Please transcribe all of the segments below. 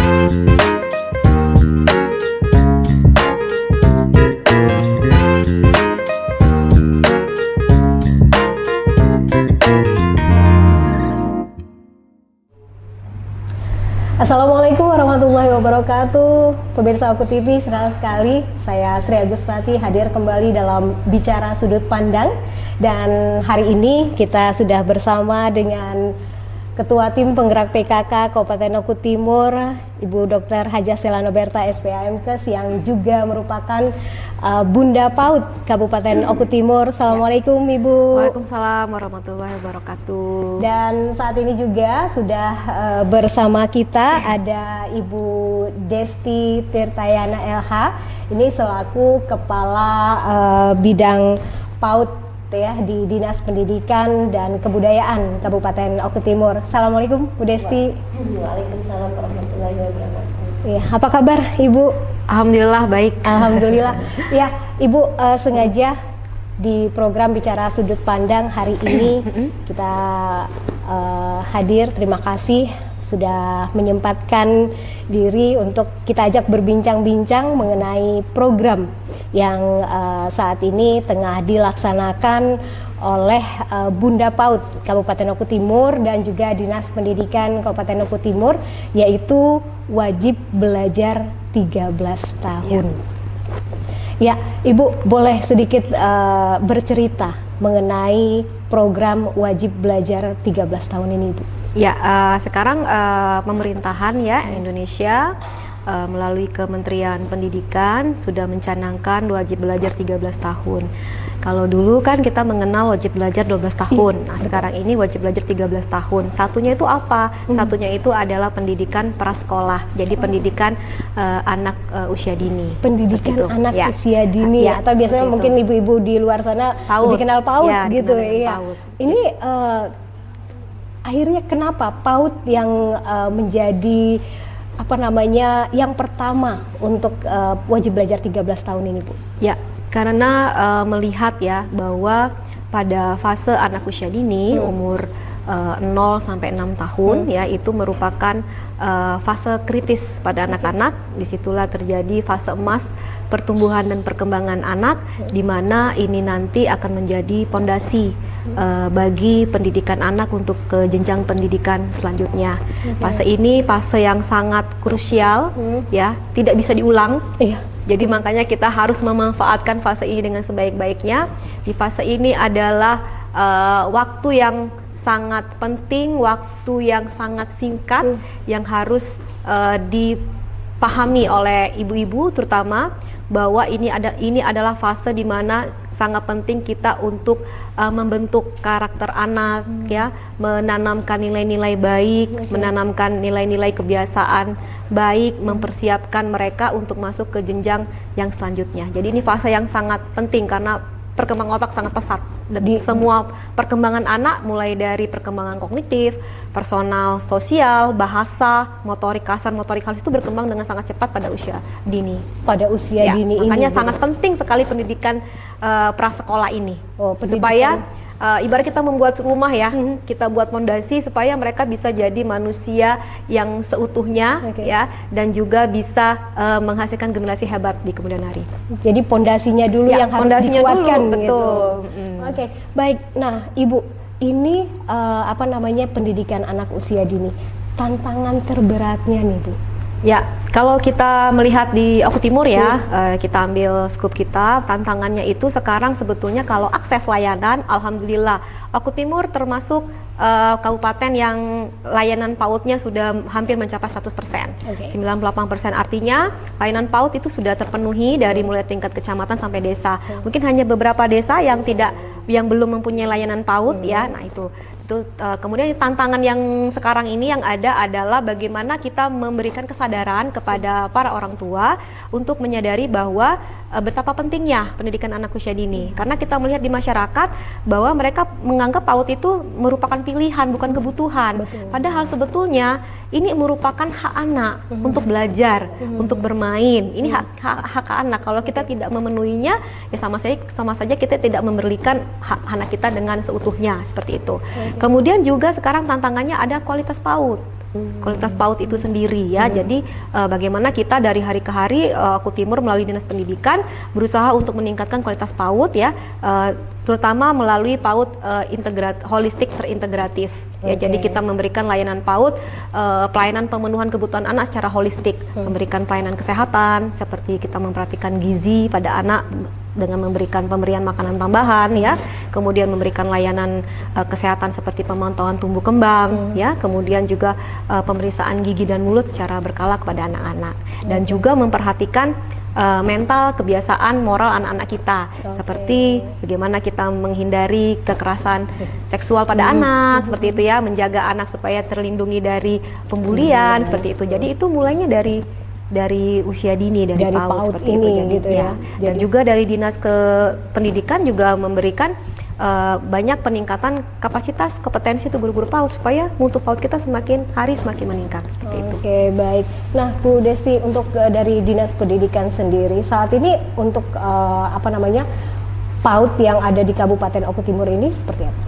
Assalamualaikum warahmatullahi wabarakatuh. Pemirsa Oku TV, senang sekali saya Sri Agustati hadir kembali dalam Bicara Sudut Pandang. Dan hari ini kita sudah bersama dengan Ketua Tim Penggerak PKK Kabupaten Oku Timur, Ibu Dr. Hajah Selanoberta SPAMKes yang juga merupakan Bunda PAUD Kabupaten Oku Timur. Assalamualaikum Ibu. Waalaikumsalam warahmatullahi wabarakatuh. Dan saat ini juga sudah bersama kita ada Ibu Desti Tirtayana LH. Ini selaku Kepala Bidang PAUD ya di Dinas Pendidikan dan Kebudayaan Kabupaten Oku Timur. Assalamualaikum Bu Desti. Waalaikumsalam warahmatullahi wabarakatuh. Ya, apa kabar Ibu? Alhamdulillah baik. Alhamdulillah. Ya, Ibu sengaja di program Bicara Sudut Pandang hari ini kita hadir. Terima kasih sudah menyempatkan diri untuk kita ajak berbincang-bincang mengenai program yang saat ini tengah dilaksanakan oleh Bunda PAUD Kabupaten Oku Timur dan juga Dinas Pendidikan Kabupaten Oku Timur, yaitu wajib belajar 13 tahun. Ya, Ibu boleh sedikit bercerita mengenai program wajib belajar 13 tahun ini, Ibu? Ya, sekarang pemerintahan ya Indonesia melalui Kementerian Pendidikan sudah mencanangkan wajib belajar 13 tahun. Kalau dulu kan kita mengenal wajib belajar 12 tahun. Nah, sekarang ini wajib belajar 13 tahun. Satunya itu apa? Satunya itu adalah pendidikan prasekolah. Jadi pendidikan anak usia dini. Pendidikan anak usia dini ya, atau biasanya mungkin ibu-ibu di luar sana PAUD. lebih kenal PAUD Ya, gitu ya. PAUD. Ini akhirnya kenapa PAUD yang menjadi yang pertama untuk wajib belajar 13 tahun ini, Bu? Ya, karena melihat ya bahwa pada fase anak usia dini umur 0 sampai 6 tahun ya itu merupakan fase kritis pada anak-anak. Disitulah terjadi fase emas pertumbuhan dan perkembangan anak, di mana ini nanti akan menjadi pondasi bagi pendidikan anak untuk ke jenjang pendidikan selanjutnya. Fase ini fase yang sangat krusial ya, tidak bisa diulang. Jadi makanya kita harus memanfaatkan fase ini dengan sebaik-baiknya. Di fase ini adalah waktu yang sangat penting, waktu yang sangat singkat yang harus dipahami oleh ibu-ibu terutama, bahwa ini adalah fase di mana sangat penting kita untuk membentuk karakter anak ya, menanamkan nilai-nilai baik, menanamkan nilai-nilai kebiasaan baik, mempersiapkan mereka untuk masuk ke jenjang yang selanjutnya. Jadi ini fase yang sangat penting karena perkembangan otak sangat pesat. Di semua perkembangan anak, mulai dari perkembangan kognitif, personal, sosial, bahasa, motorik kasar, motorik halus itu berkembang dengan sangat cepat pada usia dini. Pada usia dini makanya ini sangat penting sekali pendidikan prasekolah ini. Pendidikan. Supaya ibarat kita membuat rumah ya, kita buat fondasi supaya mereka bisa jadi manusia yang seutuhnya ya, dan juga bisa menghasilkan generasi hebat di kemudian hari. Jadi pondasinya dulu yang harus dikuatkan dulu, betul. Oke, baik. Nah, Ibu, ini pendidikan anak usia dini, tantangan terberatnya nih, Bu? Ya, kalau kita melihat di Oku Timur ya, kita ambil skup kita, tantangannya itu sekarang sebetulnya kalau akses layanan, alhamdulillah Oku Timur termasuk kabupaten yang layanan PAUD-nya sudah hampir mencapai 100%. 98% artinya layanan PAUD itu sudah terpenuhi dari mulai tingkat kecamatan sampai desa. Mungkin hanya beberapa desa yang belum mempunyai layanan PAUD ya. Nah, itu kemudian tantangan yang sekarang ini yang ada adalah bagaimana kita memberikan kesadaran kepada para orang tua untuk menyadari bahwa betapa pentingnya pendidikan anak usia dini. Karena kita melihat di masyarakat bahwa mereka menganggap PAUD itu merupakan pilihan, bukan kebutuhan. Padahal sebetulnya ini merupakan hak anak untuk belajar, untuk bermain. Ini hak anak. Kalau kita tidak memenuhinya, ya sama saja kita tidak memberikan hak anak kita dengan seutuhnya, seperti itu. Kemudian juga sekarang tantangannya ada kualitas PAUD. kualitas PAUD itu sendiri ya. Jadi bagaimana kita dari hari ke hari Oku Timur melalui Dinas Pendidikan berusaha untuk meningkatkan kualitas PAUD ya, terutama melalui PAUD holistik terintegratif. Ya, jadi kita memberikan layanan PAUD, pelayanan pemenuhan kebutuhan anak secara holistik, memberikan pelayanan kesehatan seperti kita memperhatikan gizi pada anak dengan memberikan pemberian makanan tambahan ya, kemudian memberikan layanan kesehatan seperti pemantauan tumbuh kembang ya, kemudian juga pemeriksaan gigi dan mulut secara berkala kepada anak-anak, dan juga memperhatikan mental, kebiasaan moral anak-anak kita, seperti bagaimana kita menghindari kekerasan seksual pada anak, seperti itu ya, menjaga anak supaya terlindungi dari pembulian, seperti itu. Jadi itu mulainya dari usia dini, dari PAUD seperti ini itu. Jadi, gitu ya. Dan juga dari Dinas Pendidikan juga memberikan banyak peningkatan kapasitas kompetensi itu guru-guru PAUD supaya mutu PAUD kita semakin hari semakin meningkat seperti itu. Oke, baik. Nah, Bu Desti, untuk dari Dinas Pendidikan sendiri saat ini untuk PAUD yang ada di Kabupaten Oku Timur ini seperti apa?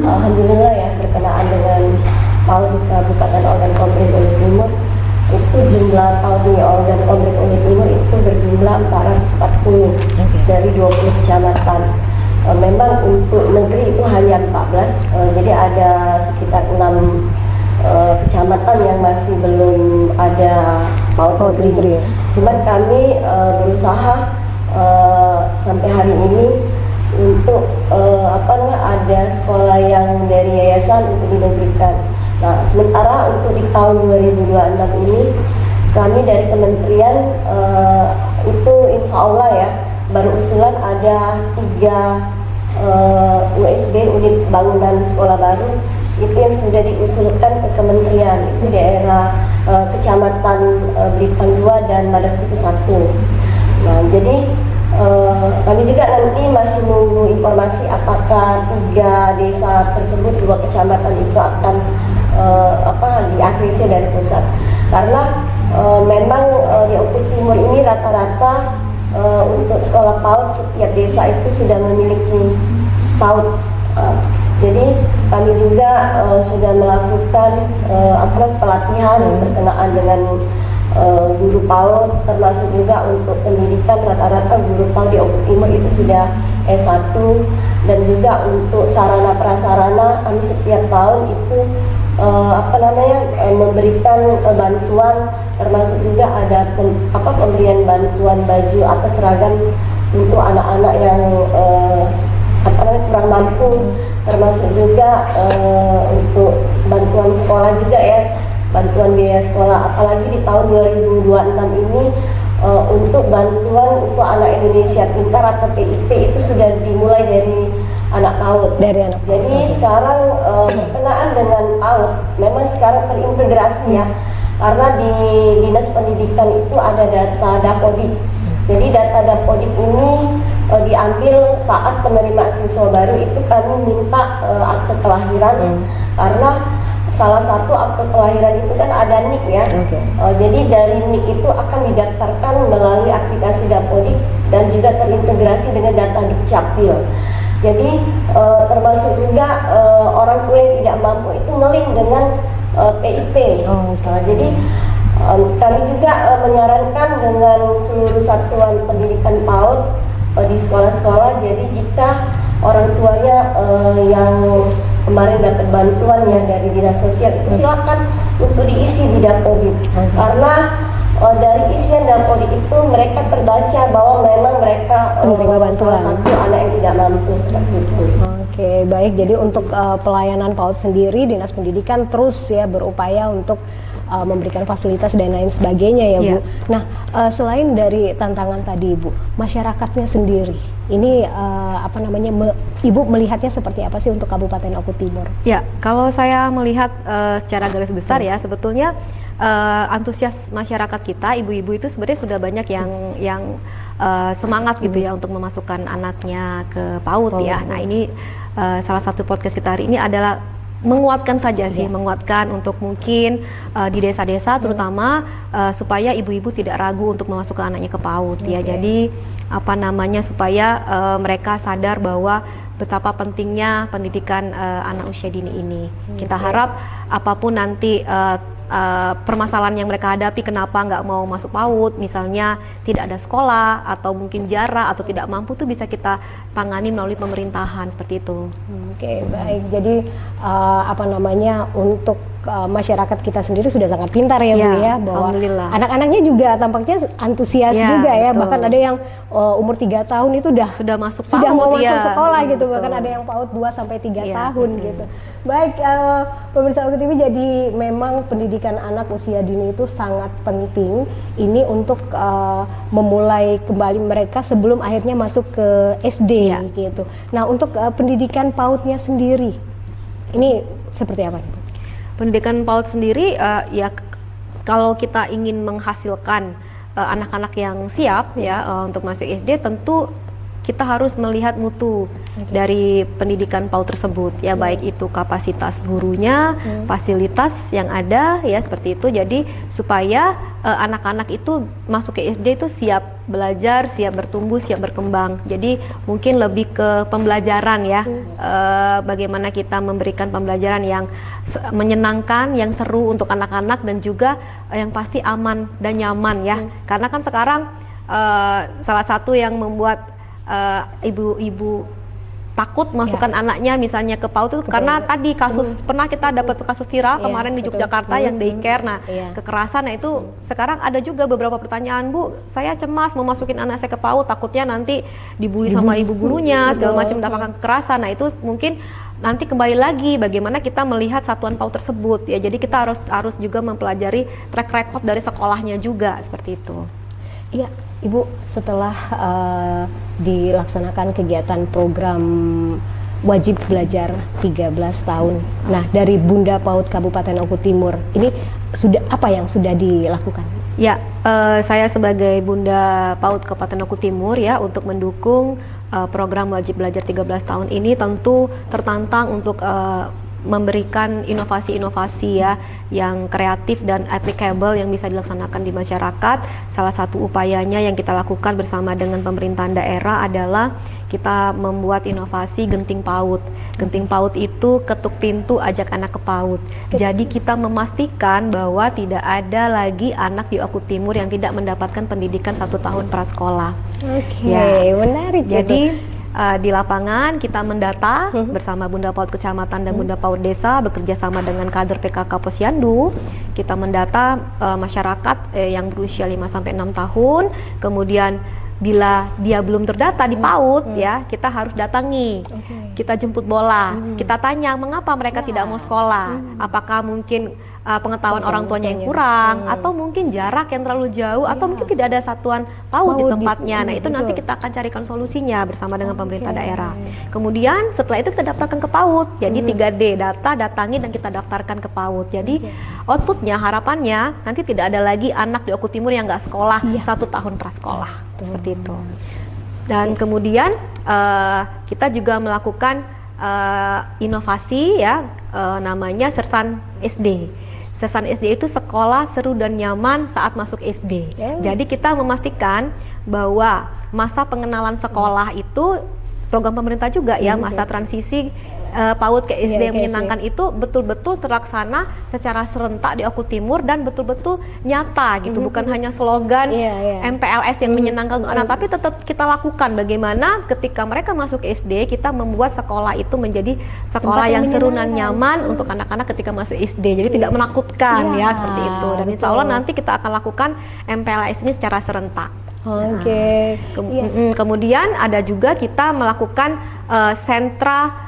Alhamdulillah ya, berkenaan dengan PAUD di Kabupaten Ogan Komering Ulu Timur, itu jumlah PAUD di Ogan Komering Ulu Timur itu berjumlah 440 dari 20 kecamatan. Memang untuk negeri itu hanya 14, jadi ada sekitar 6 kecamatan yang masih belum ada PAUD negeri. Cuman kami berusaha sampai hari ini untuk ada sekolah yang dari yayasan untuk dinegrikan. Nah, sementara untuk di tahun 2026 ini kami dari kementerian itu insya Allah ya, baru usulan ada 3 USB unit bangunan sekolah baru itu yang sudah diusulkan ke kementerian, itu daerah kecamatan Blitar 2 dan Madangsuku 1. Nah, jadi kami juga nanti masih menunggu informasi apakah 3 desa tersebut, 2 kecamatan itu akan di ACC dari pusat, karena memang di Oku Timur ini rata-rata untuk sekolah PAUD setiap desa itu sudah memiliki PAUD. Jadi kami juga sudah melakukan pelatihan berkenaan dengan guru PAUD, termasuk juga untuk pendidikan. Rata-rata guru PAUD di Oku Timur itu sudah S1, dan juga untuk sarana prasarana kami setiap tahun itu memberikan bantuan, termasuk juga ada pemberian bantuan baju atau seragam untuk anak-anak yang kurang mampu, termasuk juga untuk bantuan sekolah juga ya, bantuan biaya sekolah. Apalagi di tahun 2026 ini untuk bantuan untuk anak Indonesia Pintar atau PIP itu sudah dimulai dari anak PAUD. Jadi sekarang berkenaan dengan PAUD memang sekarang terintegrasi ya, karena di Dinas Pendidikan itu ada data Dapodik. Jadi data Dapodik ini diambil saat penerimaan siswa baru, itu kami minta akte kelahiran, karena salah satu akte kelahiran itu kan ada NIK ya. Jadi dari NIK itu akan didaftarkan melalui aplikasi Dapodik dan juga terintegrasi dengan data Dukcapil. Jadi termasuk juga orang tua yang tidak mampu itu ngelink dengan PIP. Jadi kami juga menyarankan dengan seluruh satuan pendidikan PAUD di sekolah-sekolah. Jadi jika orang tuanya yang kemarin dapat bantuan ya dari dinas sosial itu silakan untuk diisi di Dapodik, karena dari isian Dapodik itu mereka terbaca bahwa memang mereka salah satu anak yang tidak mampu seperti itu. Oke, baik. Jadi untuk pelayanan PAUD sendiri, Dinas Pendidikan terus ya berupaya untuk memberikan fasilitas dan lain sebagainya ya, Bu. Nah, selain dari tantangan tadi, Bu, masyarakatnya sendiri, ini Ibu melihatnya seperti apa sih untuk Kabupaten Oku Timur? Ya, kalau saya melihat secara garis besar ya, sebetulnya antusias masyarakat kita, ibu-ibu itu sebenarnya sudah banyak yang semangat gitu ya untuk memasukkan anaknya ke PAUD ya. Nah, ini salah satu podcast kita hari ini adalah menguatkan saja sih, menguatkan untuk mungkin di desa-desa terutama supaya ibu-ibu tidak ragu untuk memasukkan anaknya ke PAUD ya. Jadi supaya mereka sadar bahwa betapa pentingnya pendidikan anak usia dini ini. Kita harap apapun nanti permasalahan yang mereka hadapi, kenapa nggak mau masuk PAUD, misalnya tidak ada sekolah atau mungkin jarak atau tidak mampu, tuh bisa kita tangani melalui pemerintahan seperti itu. Oke, baik. Jadi apa namanya, untuk masyarakat kita sendiri sudah sangat pintar ya, Bu ya, bahwa anak-anaknya juga tampaknya antusias juga ya, betul. Bahkan ada yang umur 3 tahun itu sudah mau masuk sekolah gitu, betul. Bahkan ada yang PAUD 2 sampai 3 tahun gitu. Baik, pemirsa Oke TV, jadi memang pendidikan anak usia dini itu sangat penting ini untuk memulai kembali mereka sebelum akhirnya masuk ke SD gitu. Nah, untuk pendidikan PAUD-nya sendiri ini seperti apa? Pendidikan PAUD sendiri ya kalau kita ingin menghasilkan anak-anak yang siap ya untuk masuk SD, tentu kita harus melihat mutu dari pendidikan PAUD tersebut ya, baik itu kapasitas gurunya, fasilitas yang ada ya seperti itu. Jadi supaya anak-anak itu masuk ke SD itu siap belajar, siap bertumbuh, siap berkembang. Jadi mungkin lebih ke pembelajaran ya, bagaimana kita memberikan pembelajaran yang menyenangkan, yang seru untuk anak-anak, dan juga yang pasti aman dan nyaman ya. Karena kan sekarang salah satu yang membuat ibu-ibu takut masukkan anaknya misalnya ke PAUD itu karena tadi kasus pernah kita dapat kasus viral kemarin di Yogyakarta yang daycare, nah kekerasan. Nah itu sekarang ada juga beberapa pertanyaan, Bu, saya cemas mau masukin anak saya ke PAUD, takutnya nanti dibully sama ibu gurunya segala macam, mendapatkan kekerasan. Nah itu mungkin nanti kembali lagi bagaimana kita melihat satuan PAUD tersebut ya, jadi kita harus juga mempelajari track record dari sekolahnya juga seperti itu. Iya, Ibu, setelah dilaksanakan kegiatan program wajib belajar 13 tahun, nah dari Bunda PAUD Kabupaten Oku Timur, ini apa yang sudah dilakukan? Ya, saya sebagai Bunda PAUD Kabupaten Oku Timur ya, untuk mendukung program wajib belajar 13 tahun ini tentu tertantang untuk memberikan inovasi-inovasi ya yang kreatif dan applicable yang bisa dilaksanakan di masyarakat. Salah satu upayanya yang kita lakukan bersama dengan pemerintahan daerah adalah kita membuat inovasi Genting PAUD. Genting PAUD itu ketuk pintu ajak anak ke PAUD. Jadi kita memastikan bahwa tidak ada lagi anak di Oku Timur yang tidak mendapatkan pendidikan 1 tahun prasekolah. Oke, ya. Menarik. Jadi di lapangan kita mendata bersama Bunda PAUD Kecamatan dan Bunda PAUD Desa bekerja sama dengan kader PKK Posyandu. Kita mendata masyarakat yang berusia 5-6 tahun, kemudian bila dia belum terdata di PAUD ya, kita harus datangi, kita jemput bola, kita tanya mengapa mereka tidak mau sekolah, apakah mungkin pengetahuan orang tuanya yang kurang, atau mungkin jarak yang terlalu jauh, atau mungkin tidak ada satuan PAUD di tempatnya. Nah itu nanti kita akan carikan solusinya bersama dengan pemerintah daerah. Kemudian setelah itu kita daftarkan ke PAUD, jadi 3D, data, datangi, dan kita daftarkan ke PAUD. Jadi outputnya, harapannya nanti tidak ada lagi anak di Oku Timur yang nggak sekolah 1 tahun prasekolah, seperti itu. Dan kemudian kita juga melakukan inovasi ya, namanya Sersan SD. Sersan SD itu sekolah seru dan nyaman saat masuk SD. Jadi kita memastikan bahwa masa pengenalan sekolah itu program pemerintah juga ya, masa transisi PAUD ke SD yang menyenangkan itu betul-betul terlaksana secara serentak di Oku Timur dan betul-betul nyata gitu, bukan hanya slogan MPLS yang menyenangkan untuk anak, tapi tetap kita lakukan bagaimana ketika mereka masuk ke SD kita membuat sekolah itu menjadi sekolah yang seru dan nyaman untuk anak-anak ketika masuk SD, jadi tidak menakutkan ya seperti itu. Dan insya Allah nanti kita akan lakukan MPLS ini secara serentak. Kemudian ada juga kita melakukan sentra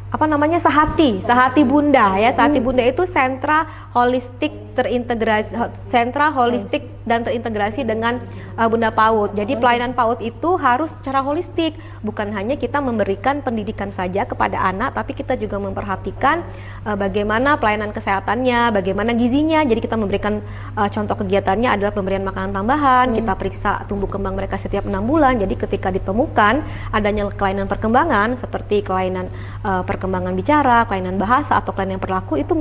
Sehati Bunda ya. Sehati Bunda itu sentra holistik dan terintegrasi dengan Bunda PAUD. Jadi pelayanan PAUD itu harus secara holistik, bukan hanya kita memberikan pendidikan saja kepada anak, tapi kita juga memperhatikan bagaimana pelayanan kesehatannya, bagaimana gizinya. Jadi kita memberikan contoh kegiatannya adalah pemberian makanan tambahan, kita periksa tumbuh kembang mereka setiap 6 bulan. Jadi ketika ditemukan adanya kelainan perkembangan seperti kelainan perkembangan bicara, kelainan bahasa, atau kelainan perilaku, itu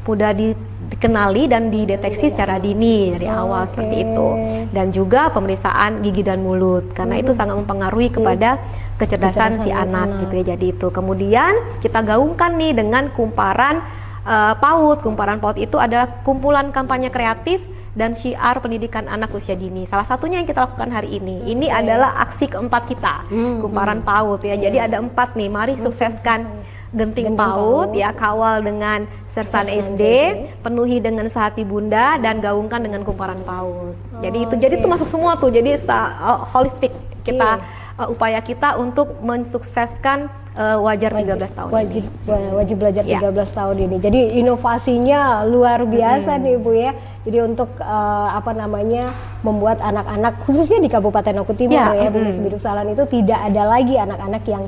mudah dikenali dan dideteksi secara dini dari awal seperti itu. Dan juga pemeriksaan gigi dan mulut, karena itu sangat mempengaruhi kepada kecerdasan si anak gitu ya. Jadi itu kemudian kita gaungkan nih dengan kumparan PAUD. Kumparan PAUD itu adalah kumpulan kampanye kreatif dan syiar pendidikan anak usia dini. Salah satunya yang kita lakukan hari ini. Ini adalah aksi keempat kita, kumparan PAUD ya. Jadi ada 4 nih. Mari sukseskan Genting PAUD ya, kawal dengan Sersan SD, penuhi dengan sehati bunda, dan gaungkan dengan kumparan PAUD. Jadi itu masuk semua tuh. Jadi holistik kita upaya kita untuk mensukseskan wajar 13 tahun wajib belajar 13 tahun ini. Jadi inovasinya luar biasa nih Bu ya. Jadi untuk membuat anak-anak khususnya di Kabupaten Oku Timur ya Bu Biduk Salan itu tidak ada lagi anak-anak yang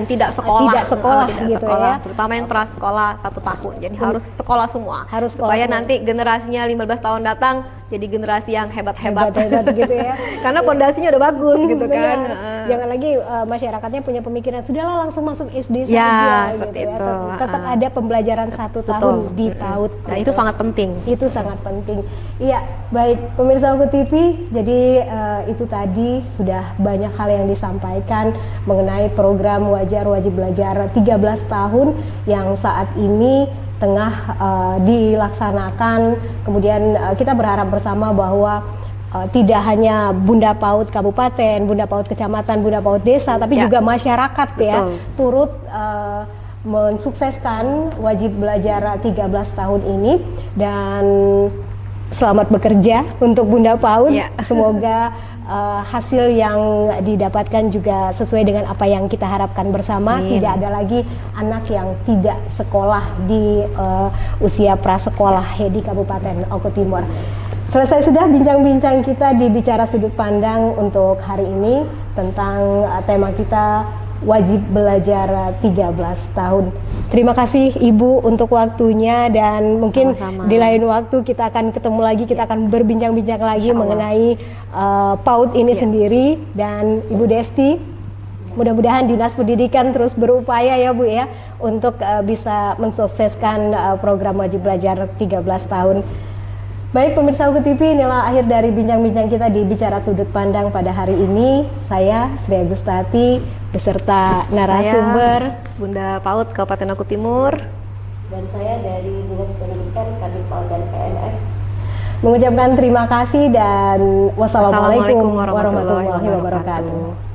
tidak sekolah gitu ya. Terutama yang pernah sekolah 1 tahun. Jadi harus sekolah semua. Supaya nanti generasinya 15 tahun datang jadi generasi yang hebat-hebat gitu ya. Karena pondasinya udah bagus gitu kan. Jangan lagi masyarakatnya punya pemikiran sudahlah langsung masuk SD saja gitu ya. Tetap ada pembelajaran 1 tahun di PAUD. Nah, itu sangat penting. Itu sangat penting. Iya, baik pemirsa Oku TV. Jadi itu tadi sudah banyak hal yang disampaikan mengenai program Wajar Wajib Belajar 13 tahun yang saat ini tengah dilaksanakan. Kemudian kita berharap bersama bahwa tidak hanya Bunda PAUD Kabupaten, Bunda PAUD Kecamatan, Bunda PAUD Desa, tapi juga masyarakat ya turut mensukseskan wajib belajar 13 tahun ini. Dan selamat bekerja untuk Bunda PAUD. Semoga hasil yang didapatkan juga sesuai dengan apa yang kita harapkan bersama. Tidak ada lagi anak yang tidak sekolah di usia prasekolah ya, di Kabupaten Oku Timur. Selesai sudah bincang-bincang kita di Bicara Sudut Pandang untuk hari ini tentang tema kita wajib belajar 13 tahun. Terima kasih Ibu untuk waktunya, dan mungkin di lain waktu kita akan ketemu lagi, kita akan berbincang-bincang lagi mengenai PAUD ini sendiri. Dan Ibu Desti, mudah-mudahan Dinas Pendidikan terus berupaya ya Bu ya untuk bisa mensukseskan program wajib belajar 13 tahun. Baik pemirsa Oku TV, inilah akhir dari bincang-bincang kita di Bicara Sudut Pandang pada hari ini. Saya Sri Agustati beserta narasumber Bunda PAUD Kabupaten Oku Timur, dan saya dari Dinas Pendidikan Kadif PAUD dan PNF mengucapkan terima kasih dan wassalamualaikum warahmatullahi wabarakatuh.